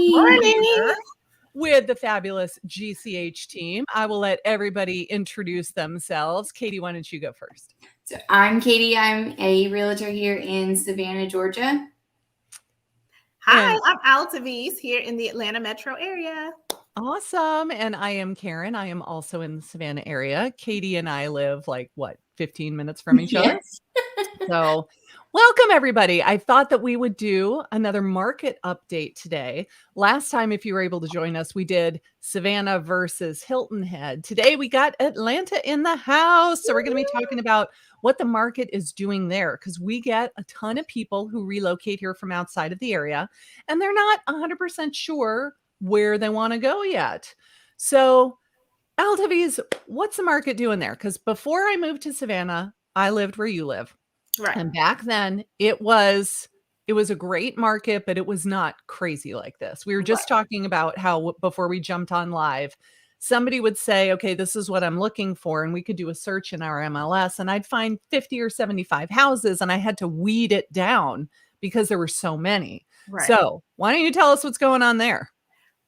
Morning. With the fabulous GCH team. I will let everybody introduce themselves. Katie, why don't you go first? So I'm Katie. I'm a realtor here in Savannah, Georgia. Hi, I'm Altaviz here in the Atlanta metro area. Awesome. And I am Karen. I am also in the Savannah area. Katie and I live 15 minutes from each other. So welcome, everybody. I thought that we would do another market update today. Last time, if you were able to join us, we did Savannah versus Hilton Head. Today, we got Atlanta in the house. So we're going to be talking about what the market is doing there, because we get a ton of people who relocate here from outside of the area, and they're not 100% sure where they want to go yet. So Altaviz, what's the market doing there? Because before I moved to Savannah, I lived where you live. Right. And back then it was a great market, but it was not crazy like this. We were just talking about how before we jumped on live, somebody would say, okay, this is what I'm looking for. And we could do a search in our MLS and I'd find 50 or 75 houses and I had to weed it down because there were so many. Right. So why don't you tell us what's going on there?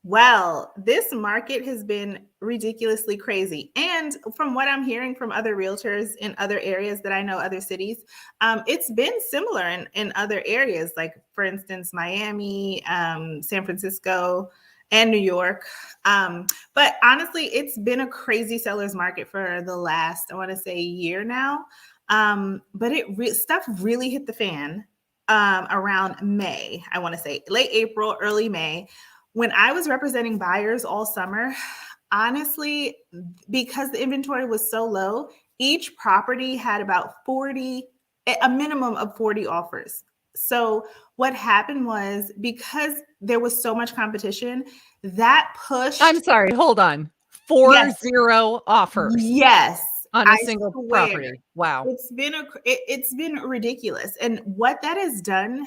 Well, this market has been ridiculously crazy. And from what I'm hearing from other realtors in other areas that I know, other cities, it's been similar in other areas, like, for instance, Miami, San Francisco, and New York. But honestly, it's been a crazy seller's market for the last, I want to say, year now. But stuff really hit the fan around May, I want to say, late April, early May. When I was representing buyers all summer, honestly, because the inventory was so low, each property had about a minimum of 40 offers. So what happened was, because there was so much competition, that pushed. I'm sorry, hold on. 40 offers. Yes. On a single property. Wow. It's been ridiculous. And what that has done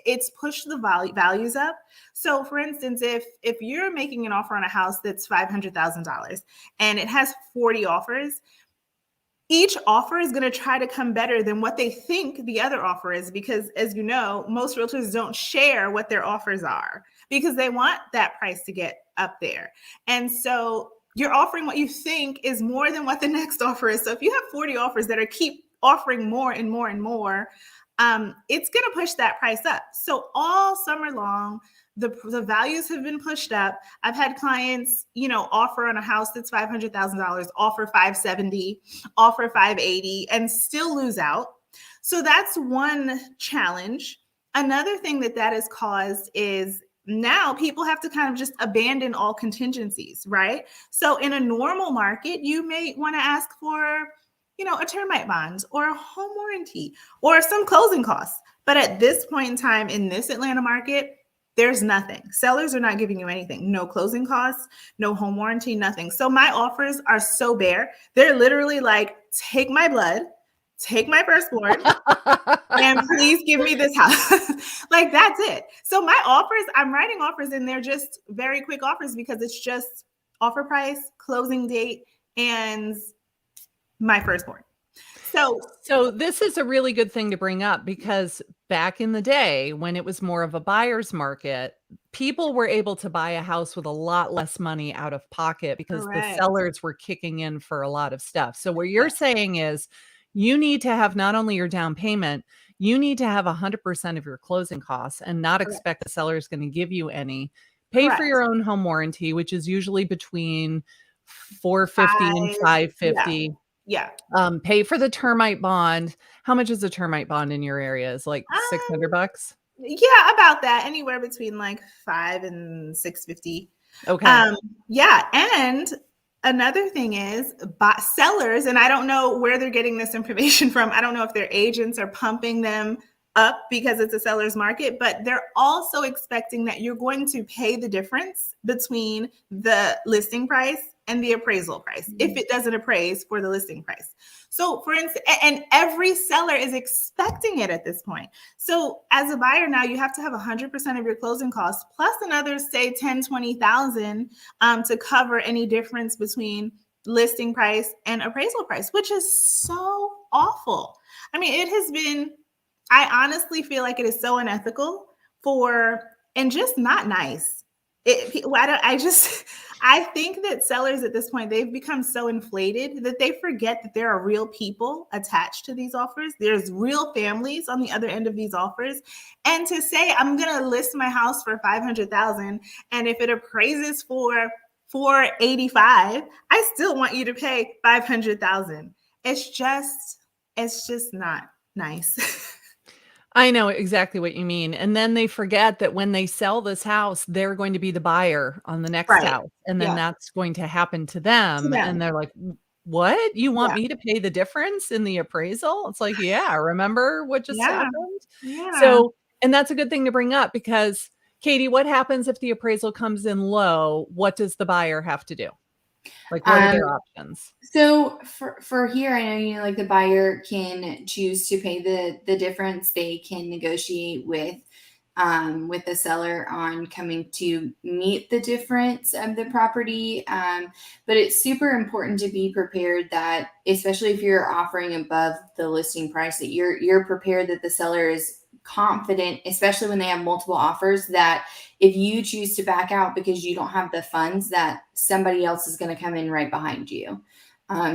it's pushed the values up. So for instance, if you're making an offer on a house that's $500,000 and it has 40 offers, each offer is going to try to come better than what they think the other offer is, because, as you know, most realtors don't share what their offers are because they want that price to get up there. And so you're offering what you think is more than what the next offer is. So if you have 40 offers that keep offering more and more and more, it's going to push that price up. So all summer long, the values have been pushed up. I've had clients, offer on a house that's $500,000, offer $570,000, offer $580,000, and still lose out. So that's one challenge. Another thing that has caused is now people have to kind of just abandon all contingencies, right? So in a normal market, you may want to ask for, a termite bond or a home warranty or some closing costs. But at this point in time in this Atlanta market, there's nothing. Sellers are not giving you anything. No closing costs, no home warranty, nothing. So my offers are so bare. They're literally like, take my blood, take my firstborn, and please give me this house. Like, that's it. So my offers, I'm writing offers and they're just very quick offers because it's just offer price, closing date, and my firstborn. So this is a really good thing to bring up, because back in the day when it was more of a buyer's market, people were able to buy a house with a lot less money out of pocket because the sellers were kicking in for a lot of stuff. So what you're saying is you need to have not only your down payment, you need to have 100% of your closing costs and not expect the seller is going to give you any. Pay for your own home warranty, which is usually between $450 and $550. Yeah. Pay for the termite bond. How much is a termite bond in your area? Is like $600? Yeah, about that. Anywhere between like $500 and $650. Okay. Yeah. And another thing is sellers, and I don't know where they're getting this information from. I don't know if their agents are pumping them up because it's a seller's market, but they're also expecting that you're going to pay the difference between the listing price and the appraisal price if it doesn't appraise for the listing price. So for instance, and every seller is expecting it at this point. So as a buyer now, you have to have 100% of your closing costs plus another, say, 10, 20,000 to cover any difference between listing price and appraisal price, which is so awful. I mean, it has been, I honestly feel like it is so unethical and just not nice I think that sellers at this point, they've become so inflated that they forget that there are real people attached to these offers. There's real families on the other end of these offers. And to say, I'm going to list my house for 500,000, and if it appraises for 485, I still want you to pay 500,000. It's just not nice. I know exactly what you mean. And then they forget that when they sell this house, they're going to be the buyer on the next Right. house. And then Yeah. that's going to happen to them. And they're like, what? You want me to pay the difference in the appraisal? It's like, yeah, remember what just happened? Yeah. So, and that's a good thing to bring up because, Katie, what happens if the appraisal comes in low? What does the buyer have to do? Like, what are their options? So for here, I know, like the buyer can choose to pay the difference. They can negotiate with the seller on coming to meet the difference of the property. But it's super important to be prepared that, especially if you're offering above the listing price, that you're prepared that the seller is confident, especially when they have multiple offers, that if you choose to back out because you don't have the funds, that somebody else is going to come in right behind you.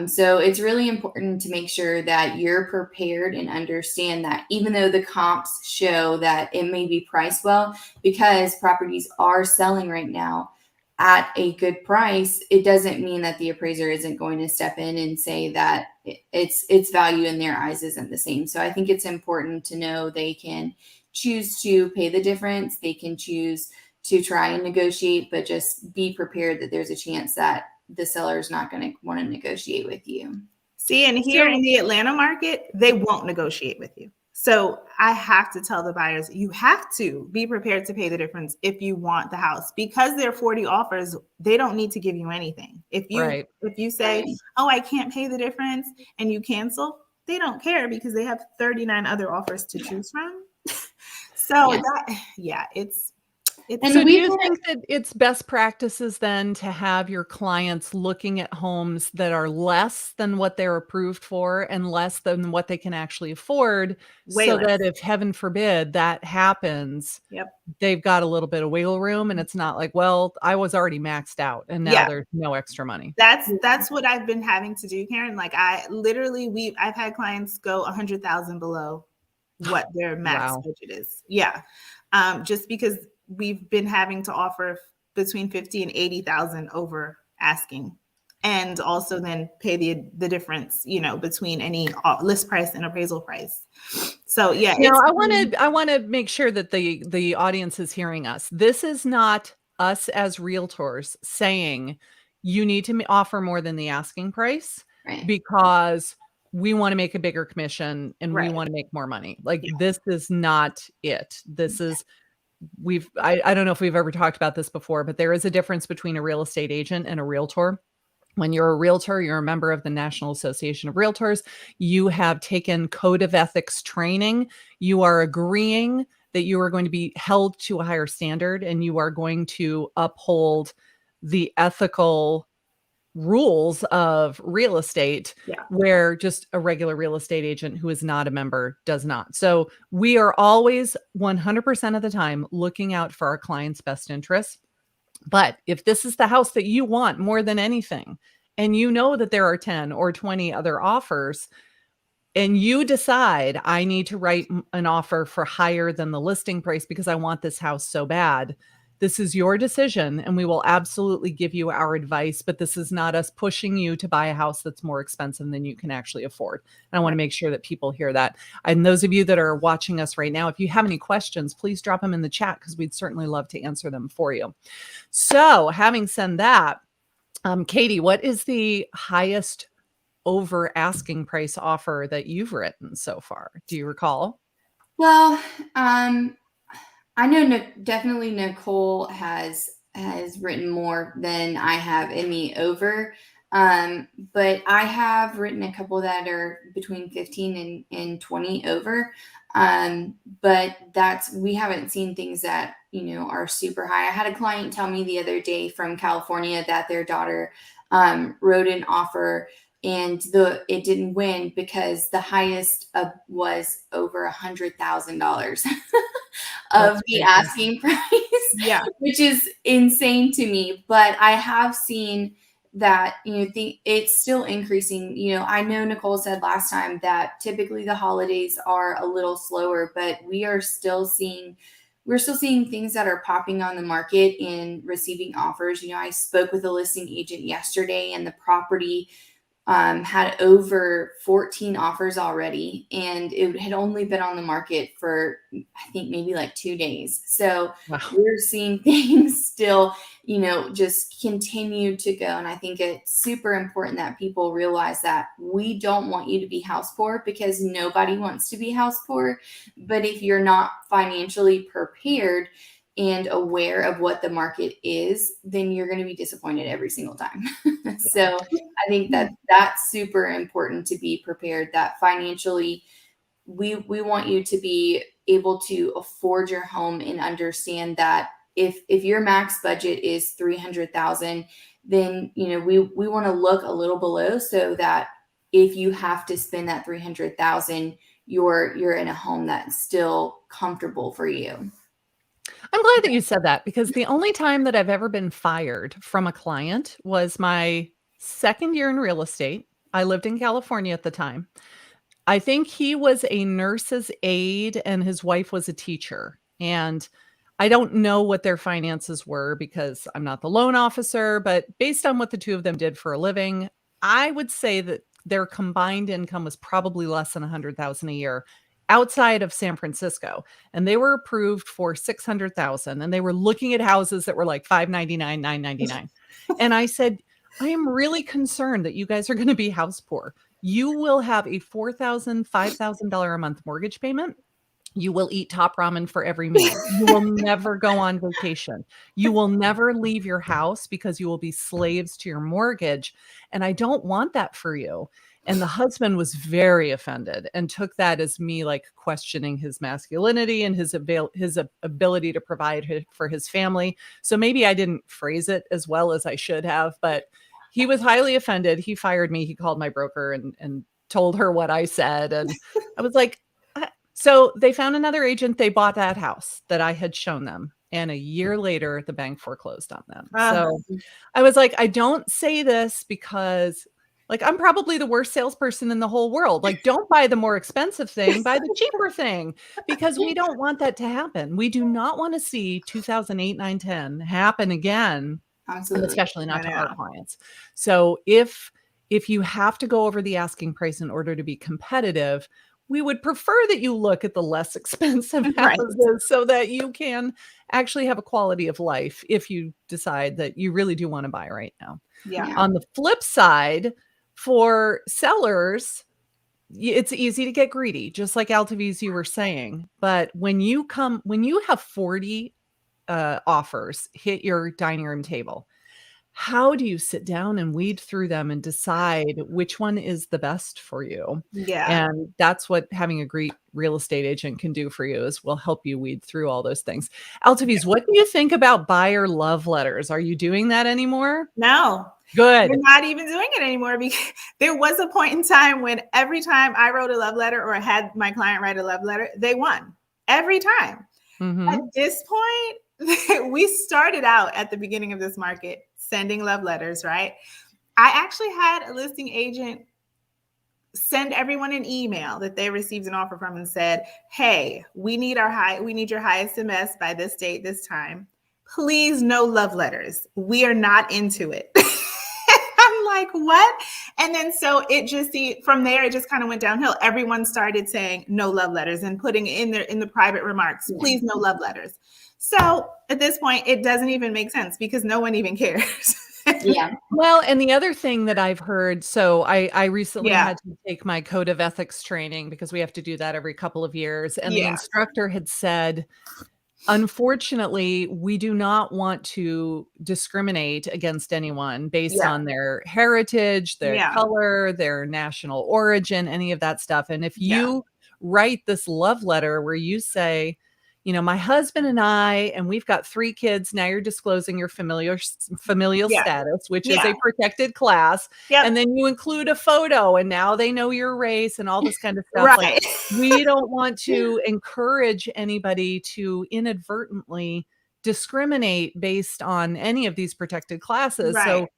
So it's really important to make sure that you're prepared and understand that even though the comps show that it may be priced well, because properties are selling right now at a good price, it doesn't mean that the appraiser isn't going to step in and say that its value in their eyes isn't the same. So I think it's important to know they can choose to pay the difference. They can choose to try and negotiate, but just be prepared that there's a chance that the seller is not going to want to negotiate with you. See, and here in the Atlanta market, they won't negotiate with you. So I have to tell the buyers, you have to be prepared to pay the difference if you want the house. Because there are 40 offers, they don't need to give you anything. If you say, oh, I can't pay the difference, and you cancel, they don't care because they have 39 other offers to choose from. So so do you think that it's best practices then to have your clients looking at homes that are less than what they're approved for and less than what they can actually afford, that if heaven forbid that happens, they've got a little bit of wiggle room and it's not like, well, I was already maxed out and now there's no extra money. That's what I've been having to do, Karen. Like I've had clients go 100,000 below what their max budget is. Yeah. Just because we've been having to offer between 50 and 80,000 over asking, and also then pay the difference, between any list price and appraisal price. So yeah, I want to make sure that the audience is hearing us. This is not us as realtors saying you need to offer more than the asking price because we want to make a bigger commission and we want to make more money. Like this is not it. This is I don't know if we've ever talked about this before, but there is a difference between a real estate agent and a realtor. When you're a realtor, you're a member of the National Association of Realtors. You have taken code of ethics training. You are agreeing that you are going to be held to a higher standard and you are going to uphold the ethical rules of real estate where just a regular real estate agent who is not a member does not. So we are always 100% of the time looking out for our clients' best interests. But if this is the house that you want more than anything, and you know that there are 10 or 20 other offers, and you decide I need to write an offer for higher than the listing price because I want this house so bad, this is your decision and we will absolutely give you our advice, but this is not us pushing you to buy a house that's more expensive than you can actually afford. And I want to make sure that people hear that. And those of you that are watching us right now, if you have any questions, please drop them in the chat because we'd certainly love to answer them for you. So having said that, Katie, what is the highest over asking price offer that you've written so far? Do you recall? Well, I know definitely Nicole has written more than I have in the over, but I have written a couple that are between 15 and 20 over. But we haven't seen things that, are super high. I had a client tell me the other day from California that their daughter wrote an offer and it didn't win because the highest was over $100,000 of the asking price, Yeah. which is insane to me. But I have seen that, it's still increasing. I know Nicole said last time that typically the holidays are a little slower, but we're still seeing things that are popping on the market and receiving offers. I spoke with a listing agent yesterday, and the property had over 14 offers already, and it had only been on the market for, I think, maybe like 2 days. So Wow. we're seeing things still, just continue to go. And I think it's super important that people realize that we don't want you to be house poor, because nobody wants to be house poor. But if you're not financially prepared and aware of what the market is, then you're going to be disappointed every single time. So I think that that's super important, to be prepared, that financially we want you to be able to afford your home, and understand that if your max budget is 300,000, then we want to look a little below, so that if you have to spend that 300,000, you're in a home that's still comfortable for you. I'm glad that you said that, because the only time that I've ever been fired from a client was my second year in real estate. I lived in California at the time. I think he was a nurse's aide and his wife was a teacher. And I don't know what their finances were, because I'm not the loan officer, but based on what the two of them did for a living, I would say that their combined income was probably less than 100,000 a year outside of San Francisco. And they were approved for 600,000, and they were looking at houses that were like 599, 999. And I said, I am really concerned that you guys are going to be house poor. You will have a $4,000, $5,000 a month mortgage payment. You will eat top ramen for every meal. You will never go on vacation. You will never leave your house, because you will be slaves to your mortgage. And I don't want that for you. And the husband was very offended and took that as me like questioning his masculinity and his ability to provide for his family. So maybe I didn't phrase it as well as I should have, but he was highly offended. He fired me. He called my broker and told her what I said. And I was like, so they found another agent. They bought that house that I had shown them. And a year later, the bank foreclosed on them. So I was like, I don't say this because like I'm probably the worst salesperson in the whole world. Like, don't buy the more expensive thing, buy the cheaper thing, because we don't want that to happen. We do not want to see 2008, 9, 10 happen again. Absolutely. Especially not to our clients. So if you have to go over the asking price in order to be competitive, we would prefer that you look at the less expensive houses so that you can actually have a quality of life if you decide that you really do want to buy right now. Yeah. On the flip side, for sellers, it's easy to get greedy, just like Altaviz, you were saying. But when you have 40 offers hit your dining room table, how do you sit down and weed through them and decide which one is the best for you? Yeah. And that's what having a great real estate agent can do for you, is will help you weed through all those things. Altaviz, what do you think about buyer love letters? Are you doing that anymore? No. Good. We're not even doing it anymore, because there was a point in time when every time I wrote a love letter or had my client write a love letter, they won every time. Mm-hmm. At this point, we started out at the beginning of this market sending love letters, right? I actually had a listing agent send everyone an email that they received an offer from and said, hey, we need your highest MS by this date, this time. Please, no love letters. We are not into it. I'm like, what? And then so from there, it just kind of went downhill. Everyone started saying no love letters and putting in the private remarks, please, no love letters. So at this point, it doesn't even make sense, because no one even cares. Yeah. Well, and the other thing that I've heard, so I recently had to take my code of ethics training, because we have to do that every couple of years. And the instructor had said, unfortunately, we do not want to discriminate against anyone based on their heritage, their color, their national origin, any of that stuff. And if you write this love letter where you say, my husband and I, and we've got 3 kids. Now you're disclosing your familial status, which is a protected class. Yep. And then you include a photo, and now they know your race and all this kind of stuff. Right. Like, We don't want to encourage anybody to inadvertently discriminate based on any of these protected classes. Right. So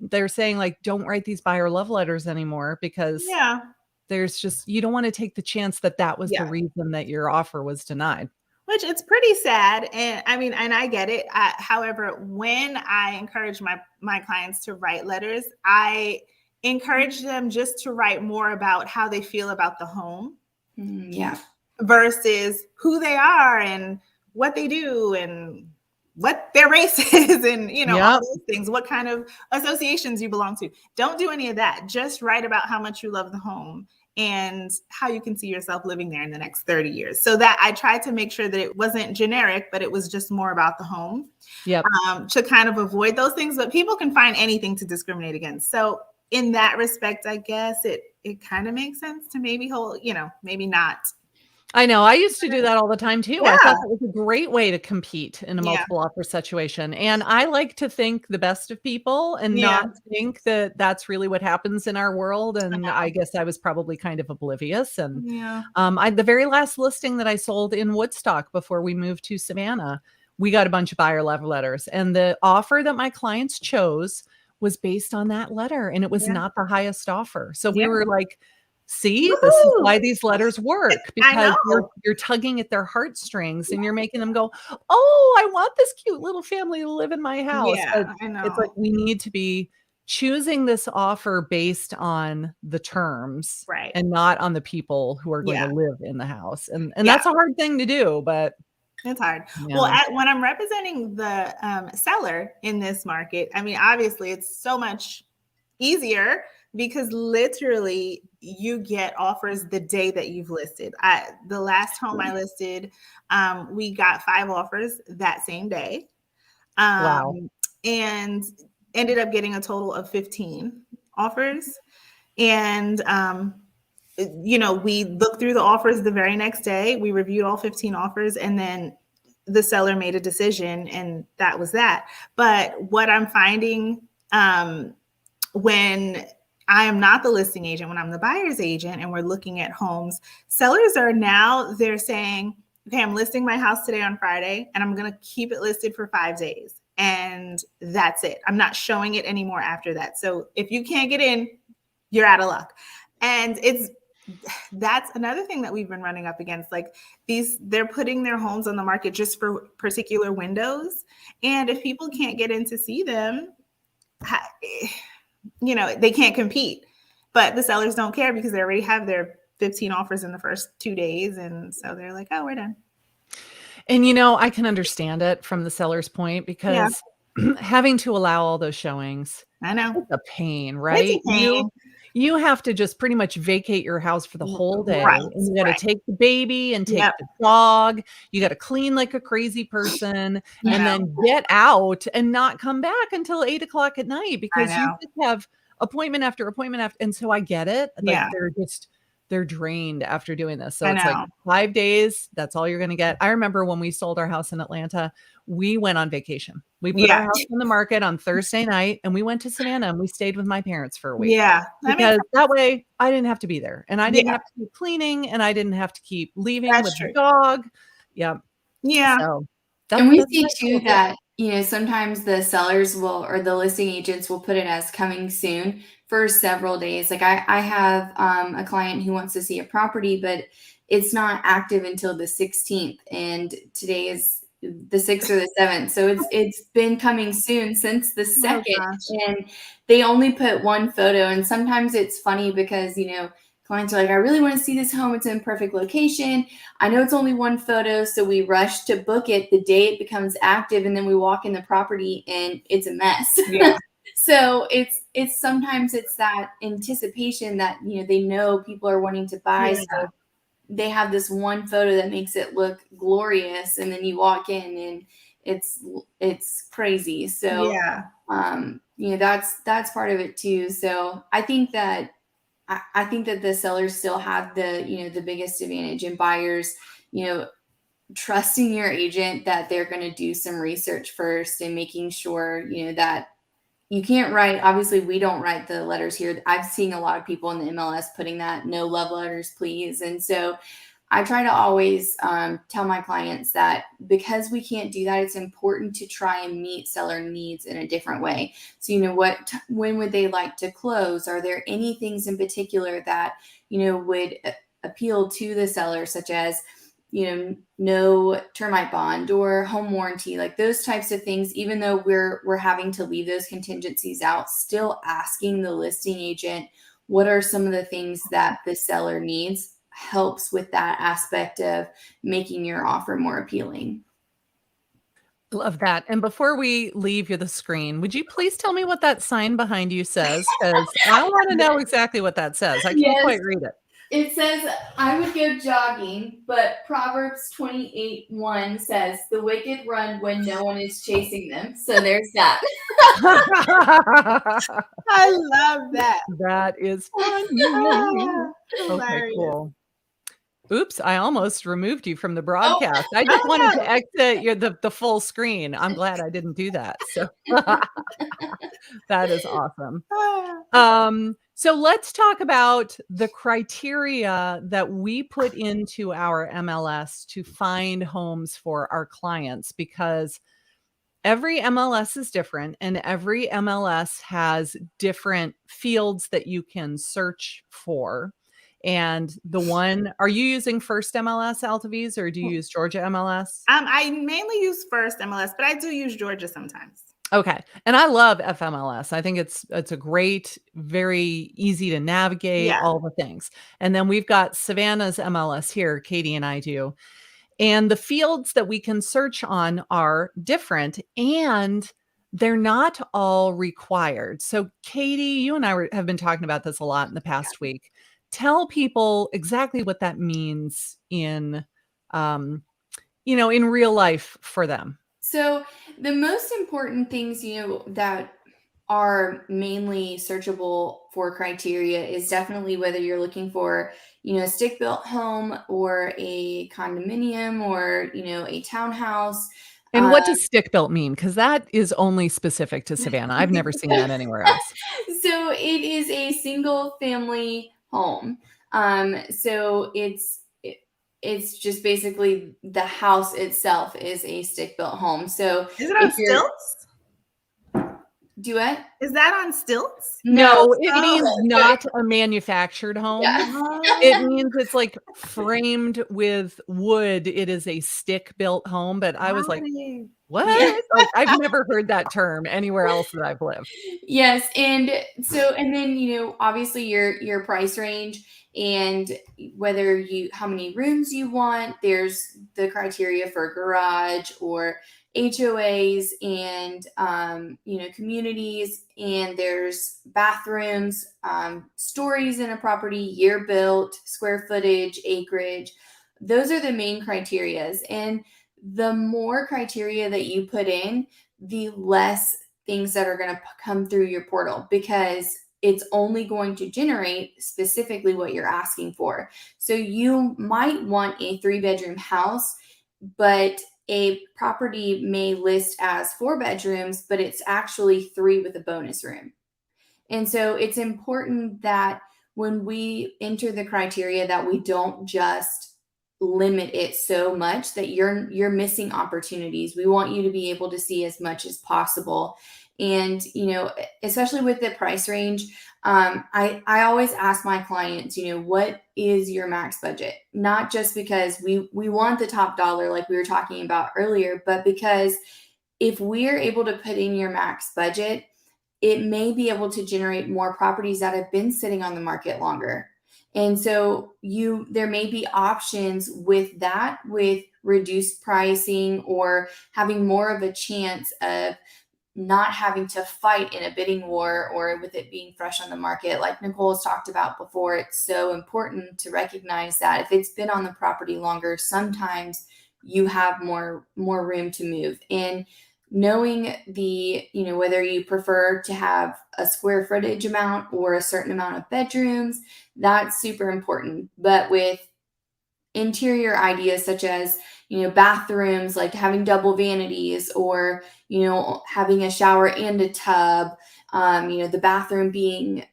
they're saying, like, don't write these buyer love letters anymore because Yeah. there's just, you don't want to take the chance that that was the Yeah. reason that your offer was denied. Which it's pretty sad. And I mean, and I get it. However, when I encourage my clients to write letters, I encourage them just to write more about how they feel about the home Yeah. versus who they are and what they do and what their race is and, you know, all Yep. those things, what kind of associations you belong to. Don't do any of that. Just write about how much you love the home and how you can see yourself living there in the next 30 years. So that I tried to make sure that it wasn't generic, but it was just more about the home. Yep. To kind of avoid those things. But people can find anything to discriminate against. So in that respect, I guess it kind of makes sense to maybe maybe not. I know. I used to do that all the time too. I Yeah. thought that was a great way to compete in a Yeah. multiple offer situation. And I like to think the best of people and Yeah. not think that that's really what happens in our world. And know. I guess I was probably kind of oblivious. And Yeah. the very last listing that I sold in Woodstock before we moved to Savannah, we got a bunch of buyer love letters. And the offer that my clients chose was based on that letter. And it was Yeah. not the highest offer. So we Yeah. were like, see, this is Woo! why these letters work, I because know. you're tugging at their heartstrings and you're making them go, oh, I want this cute little family to live in my house. Yeah, But I know. it's like we need to be choosing this offer based on the terms Right. and not on the people who are going Yeah. to live in the house. And Yeah. that's a hard thing to do, but It's hard. yeah. Well, when I'm representing the seller in this market, I mean, obviously it's so much easier because literally you get offers the day that you've listed. The last home I listed, we got 5 offers that same day. Wow. And ended up getting a total of 15 offers. And we looked through the offers the very next day. We reviewed all 15 offers, and then the seller made a decision, and that was that. But what I'm finding when I am not the listing agent, when I'm the buyer's agent and we're looking at homes, sellers they're saying, okay, I'm listing my house today on Friday and I'm going to keep it listed for 5 days. And that's it. I'm not showing it anymore after that. So if you can't get in, you're out of luck. And that's another thing that we've been running up against. Like they're putting their homes on the market just for particular windows. And if people can't get in to see them, they can't compete. But the sellers don't care because they already have their 15 offers in the first 2 days. And so they're like, oh, we're done. And, I can understand it from the seller's point because having to allow all those showings, I know. it's a pain, right? It's a pain. You have to just pretty much vacate your house for the whole day. Right, And you got to right. take the baby and take Yep. the dog. You got to clean like a crazy person I and know. then get out and not come back until 8:00 at night because you know. just have appointment after appointment after. And so I get it. Like Yeah. they're drained after doing this. So I it's know. like 5 days. That's all you're going to get. I remember when we sold our house in Atlanta, we went on vacation. We put our house on the market on Thursday night and we went to Savannah and we stayed with my parents for a week. Yeah. Because that way I didn't have to be there and I didn't Yeah. have to keep cleaning and I didn't have to keep leaving That's with true. the dog. Yeah. Yeah. So And we that's see nice too little tip. that, sometimes the sellers or the listing agents will put it as coming soon for several days. Like I have a client who wants to see a property, but it's not active until the 16th. And today is the 6th or the 7th. So it's been coming soon since the 2nd. gosh. And they only put one photo. And sometimes it's funny because, clients are like, I really want to see this home. It's in perfect location. I know it's only one photo. So we rush to book it the day it becomes active. And then we walk in the property and it's a mess. Yeah. So it's sometimes it's that anticipation that, they know people are wanting to buy. Yeah. So they have this one photo that makes it look glorious. And then you walk in and it's crazy. So, that's part of it too. So I think that the sellers still have the biggest advantage, and buyers, trusting your agent that they're going to do some research first and making sure, that you can't write, obviously we don't write the letters here. I've seen a lot of people in the MLS putting that no love letters, please. And so I try to always tell my clients that because we can't do that, it's important to try and meet seller needs in a different way. So, when would they like to close? Are there any things in particular that, would appeal to the seller, such as, no termite bond or home warranty, like those types of things, even though we're having to leave those contingencies out, still asking the listing agent, what are some of the things that the seller needs, helps with that aspect of making your offer more appealing. Love that. And before we leave you the screen, would you please tell me what that sign behind you says? Because I want to know exactly what that says. I can't Yes. quite read it. It says, I would go jogging, but Proverbs 28:1 says, the wicked run when no one is chasing them. So there's that. I love that. That is funny. Okay, Hilarious. cool. Oops, I almost removed you from the broadcast. I just wanted to exit the full screen. I'm glad I didn't do that. So that is awesome. So let's talk about the criteria that we put into our MLS to find homes for our clients, because every MLS is different and every MLS has different fields that you can search for. And are you using First MLS, Altaviz, or do you use Georgia MLS? I mainly use First MLS, but I do use Georgia sometimes. Okay. And I love FMLS. I think it's a great, very easy to navigate, all the things. And then we've got Savannah's MLS here, Katie and I do. And the fields that we can search on are different, and they're not all required. So Katie, you and I have been talking about this a lot in the past week. Tell people exactly what that means in real life for them. So the most important things, that are mainly searchable for criteria is definitely whether you're looking for, a stick-built home or a condominium or, a townhouse. And what does stick-built mean? Because that is only specific to Savannah. I've never seen that anywhere else. So it is a single-family home. So it's just basically the house itself is a stick-built home. So is it on stilts? Do it? Is that on stilts? No, it means not a manufactured home. Yeah. It means it's like framed with wood. It is a stick-built home. But I was like, what? Yeah. Like, I've never heard that term anywhere else that I've lived. Yes. And then, obviously your price range and how many rooms you want. There's the criteria for garage or HOAs and, communities, and there's bathrooms, stories in a property, year built, square footage, acreage. Those are the main criterias. And the more criteria that you put in, the less things that are going to come through your portal, because it's only going to generate specifically what you're asking for. So you might want a 3-bedroom house, but a property may list as 4 bedrooms, but it's actually 3 with a bonus room. And so it's important that when we enter the criteria that we don't just limit it so much that you're missing opportunities. We want you to be able to see as much as possible. And, especially with the price range, I always ask my clients, what is your max budget? Not just because we want the top dollar, like we were talking about earlier, but because if we're able to put in your max budget, it may be able to generate more properties that have been sitting on the market longer. And so there may be options with that, with reduced pricing or having more of a chance of not having to fight in a bidding war, or with it being fresh on the market. Like Nicole has talked about before, it's so important to recognize that if it's been on the property longer, sometimes you have more room to move. And knowing whether you prefer to have a square footage amount or a certain amount of bedrooms, that's super important. But with interior ideas such as, bathrooms, like having double vanities or, having a shower and a tub, The bathroom being,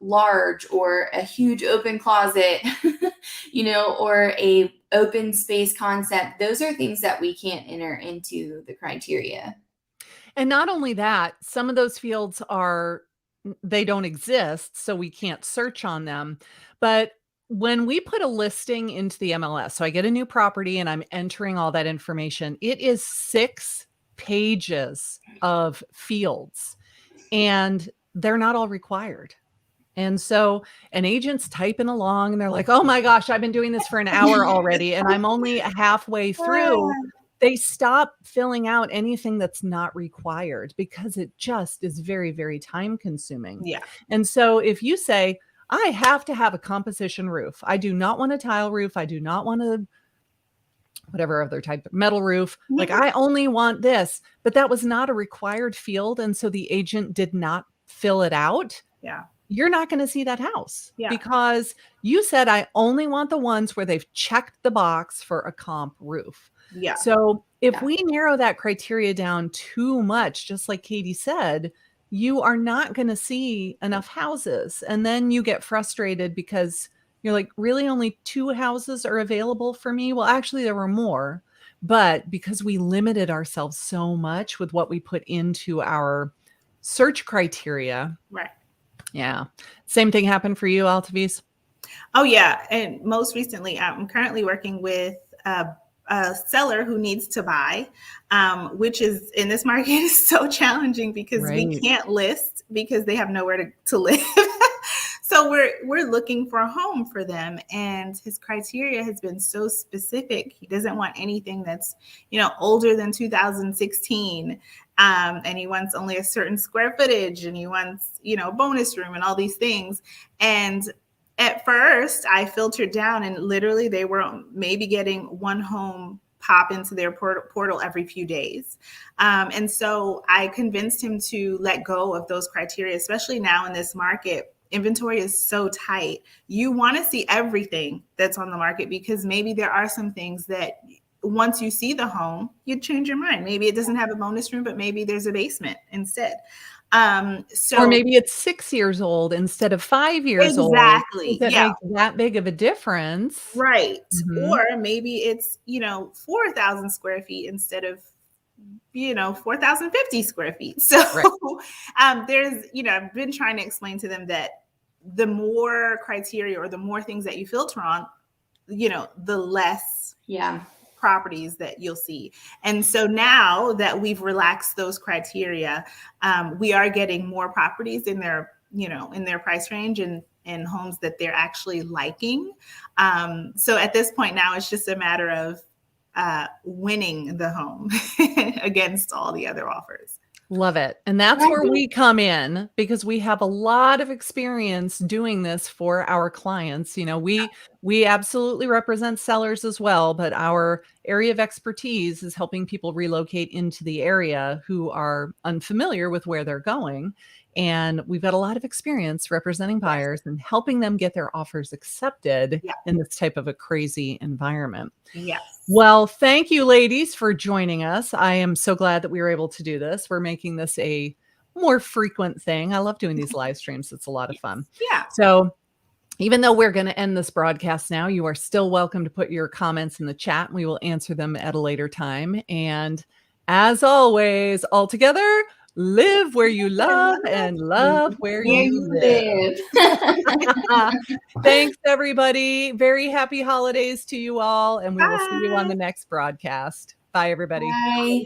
large, or a huge open closet, or a open space concept. Those are things that we can't enter into the criteria. And not only that, some of those fields they don't exist, so we can't search on them. But when we put a listing into the MLS, so I get a new property and I'm entering all that information, it is 6 pages of fields, and they're not all required. And so an agent's typing along and they're like, oh my gosh, I've been doing this for an hour already and I'm only halfway through. They stop filling out anything that's not required because it just is very, very time consuming. Yeah. And so if you say, I have to have a composition roof, I do not want a tile roof, I do not want a whatever other type of metal roof, like I only want this, but that was not a required field. And so the agent did not fill it out. Yeah. You're not going to see that house Yeah. because you said, I only want the ones where they've checked the box for a comp roof. Yeah. So if we narrow that criteria down too much, just like Katie said, you are not going to see enough houses. And then you get frustrated because you're like, really only 2 houses are available for me? Well, actually there were more, but because we limited ourselves so much with what we put into our search criteria. Right. Yeah. Same thing happened for you, Altavis? Oh, yeah. And most recently, I'm currently working with a seller who needs to buy, which is in this market is so challenging because we can't list because they have nowhere to live. So we're looking for a home for them. And his criteria has been so specific. He doesn't want anything that's, older than 2016. And he wants only a certain square footage, and he wants, a bonus room and all these things. And at first I filtered down, and literally they were maybe getting one home pop into their portal every few days. And so I convinced him to let go of those criteria, especially now in this market. Inventory is so tight. You want to see everything that's on the market because maybe there are some things that once you see the home, you change your mind. Maybe it doesn't have a bonus room, but maybe there's a basement instead. Or maybe it's 6 years old instead of 5 years old. Exactly. That makes that big of a difference. Right. Mm-hmm. Or maybe it's, 4,000 square feet instead of, 4,050 square feet. So there's, I've been trying to explain to them that the more criteria or the more things that you filter on, the less properties that you'll see. And so now that we've relaxed those criteria, we are getting more properties in their, in their price range and homes that they're actually liking. So at this point now, it's just a matter of winning the home against all the other offers. Love it. And that's where we come in because we have a lot of experience doing this for our clients. We absolutely represent sellers as well, but our area of expertise is helping people relocate into the area who are unfamiliar with where they're going. And we've got a lot of experience representing buyers and helping them get their offers accepted in this type of a crazy environment. Yes. Well, thank you, ladies, for joining us. I am so glad that we were able to do this. We're making this a more frequent thing. I love doing these live streams. It's a lot of fun. Yeah. So even though we're going to end this broadcast now, you are still welcome to put your comments in the chat. And we will answer them at a later time. And as always, all together, live where you love and love where you live. Thanks, everybody. Very happy holidays to you all. And we will see you on the next broadcast. Bye, everybody. Bye.